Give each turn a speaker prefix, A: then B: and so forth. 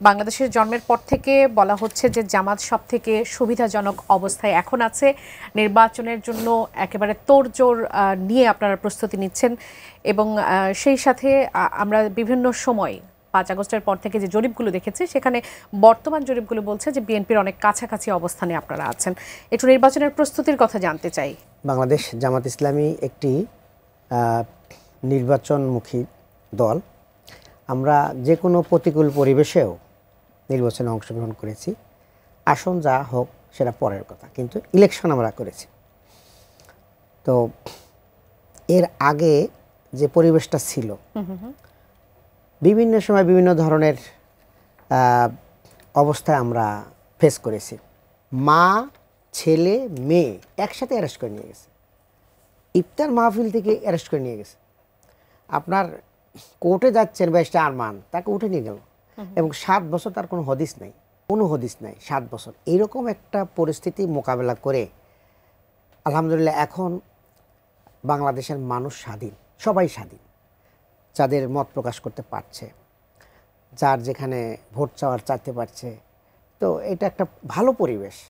A: বাংলাদেশের জন্মের পর থেকে বলা হচ্ছে যে জামাত সব থেকে সুবিধাজনক অবস্থায় এখন আছে। নির্বাচনের জন্য একেবারে তোড়জোড় নিয়ে আপনারা প্রস্তুতি নিচ্ছেন এবং সেই সাথে আমরা বিভিন্ন সময় 5 আগস্টের পর থেকে যে জরিপগুলো দেখেছি সেখানে বর্তমান জরিপগুলো বলছে যে বিএনপির অনেক কাছাকাছি অবস্থানে আপনারা আছেন। একটু নির্বাচনের প্রস্তুতির কথা জানতে চাই।
B: বাংলাদেশ জামাত ইসলামী একটি নির্বাচনমুখী দল। আমরা যে কোনো প্রতিকূল পরিবেশেও নির্বাচনে অংশগ্রহণ করেছি। আসন যা হোক সেটা পরের কথা, কিন্তু ইলেকশন আমরা করেছি। তো এর আগে যে পরিবেশটা ছিল, বিভিন্ন সময় বিভিন্ন ধরনের অবস্থায় আমরা ফেস করেছি। মা, ছেলে, মেয়ে একসাথে অ্যারেস্ট করে নিয়ে গেছে, ইফতার মাহফিল থেকে অ্যারেস্ট করে নিয়ে গেছে। আপনার কোর্টে যাচ্ছেন ব্যারিস্টার আরমান, তাকে উঠে নিয়ে গেল এবং 7 বছর তার কোনো হদিস নাই, 7 বছর। এইরকম একটা পরিস্থিতি মোকাবেলা করে আলহামদুলিল্লাহ এখন বাংলাদেশের মানুষ স্বাধীন, সবাই স্বাধীন, যাদের মত প্রকাশ করতে পারছে, যার যেখানে ভোট চাওয়ার চাইতে পারছে। তো এটা একটা ভালো পরিবেশ।